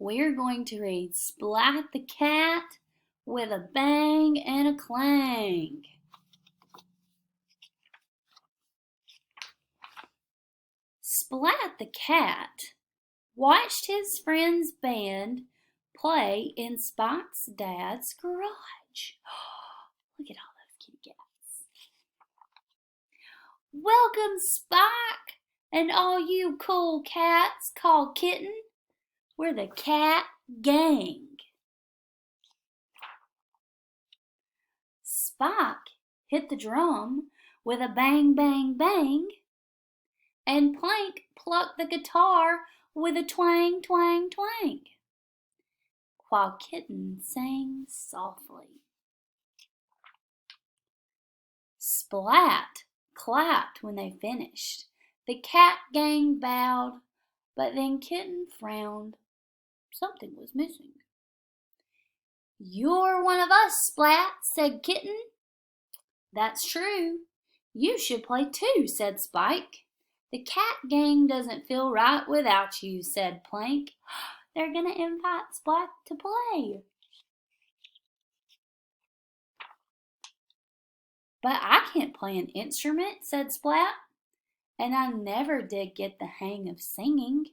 We're going to read Splat the Cat with a bang and a clang. Splat the Cat watched his friend's band play in Spike's dad's garage. Look at all those kitty cats. Welcome, Spike, and all you cool cats called Kitten. We're the Cat Gang. Spike hit the drum with a bang, bang, bang, and Plank plucked the guitar with a twang, twang, twang, while Kitten sang softly. Splat clapped when they finished. The Cat Gang bowed, but then Kitten frowned. Something was missing. "You're one of us, Splat," said Kitten. "That's true. You should play too," said Spike. "The Cat Gang doesn't feel right without you," said Plank. "They're going to invite Splat to play." "But I can't play an instrument," said Splat, "and I never did get the hang of singing."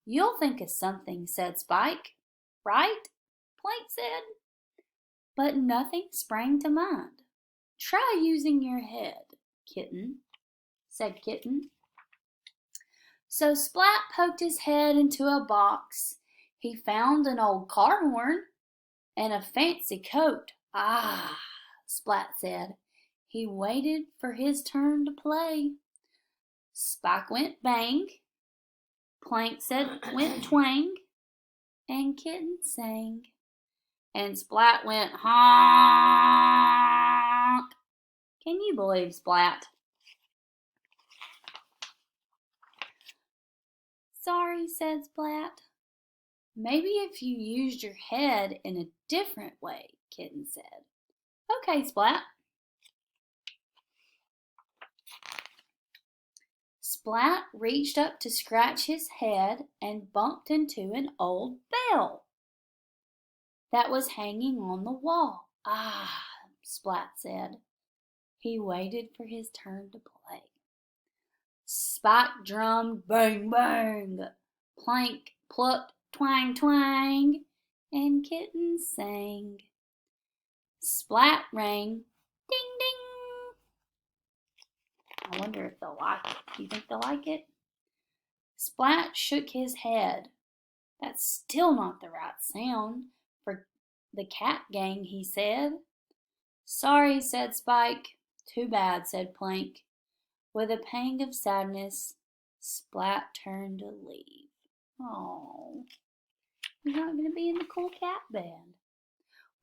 "You'll think of something," said Spike. "Right?" Plank said. But nothing sprang to mind. "Try using your head, Kitten," said Kitten. So Splat poked his head into a box. He found an old car horn and a fancy coat. "Ah," Splat said. He waited for his turn to play. Spike went bang, Plank said went twang, and Kitten sang. And Splat went honk. Can you believe Splat? "Sorry," said Splat. "Maybe if you used your head in a different way," Kitten said. "Okay, Splat." Splat reached up to scratch his head and bumped into an old bell that was hanging on the wall. "Ah," Splat said. He waited for his turn to play. Spike drummed bang, bang. Plank plucked twang, twang, and Kitten sang. Splat rang ding, ding. I wonder if they'll like it. Do you think they'll like it? Splat shook his head. "That's still not the right sound for the Cat Gang," he said. "Sorry," said Spike. "Too bad," said Plank. With a pang of sadness, Splat turned to leave. Oh, he's not going to be in the cool cat band.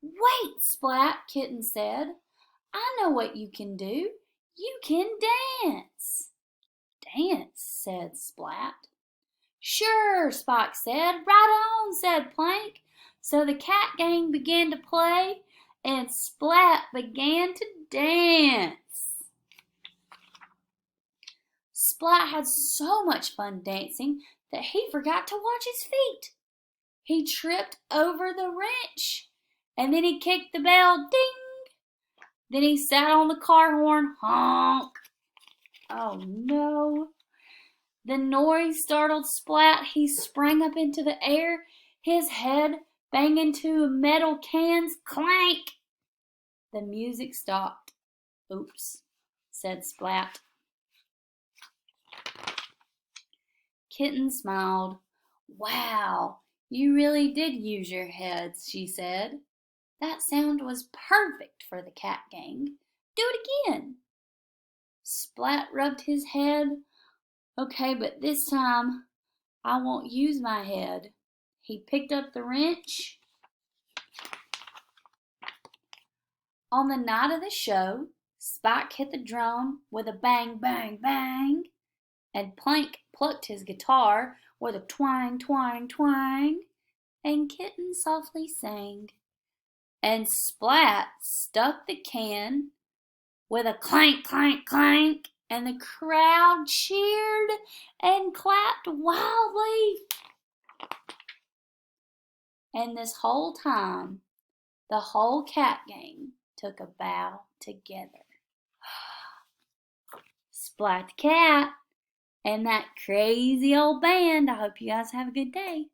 "Wait, Splat," Kitten said. "I know what you can do. You can dance." "Dance," said Splat. "Sure," Spike said. "Right on," said Plank. So the Cat Gang began to play, and Splat began to dance. Splat had so much fun dancing that he forgot to watch his feet. He tripped over the wrench, and then he kicked the bell, ding. Then he sat on the car horn, honk. Oh no. The noise startled Splat. He sprang up into the air, his head banged into metal cans, clank. The music stopped. "Oops," said Splat. Kitten smiled. "Wow, you really did use your heads," she said. "That sound was perfect for the Cat Gang. Do it again." Splat rubbed his head. "Okay, but this time I won't use my head." He picked up the wrench. On the night of the show, Spike hit the drum with a bang, bang, bang, and Plank plucked his guitar with a twang, twang, twang, and Kitten softly sang. And Splat stuck the can with a clank, clank, clank, and the crowd cheered and clapped wildly. And this whole time, the whole cat gang took a bow together. Splat the Cat and that crazy old band. I hope you guys have a good day.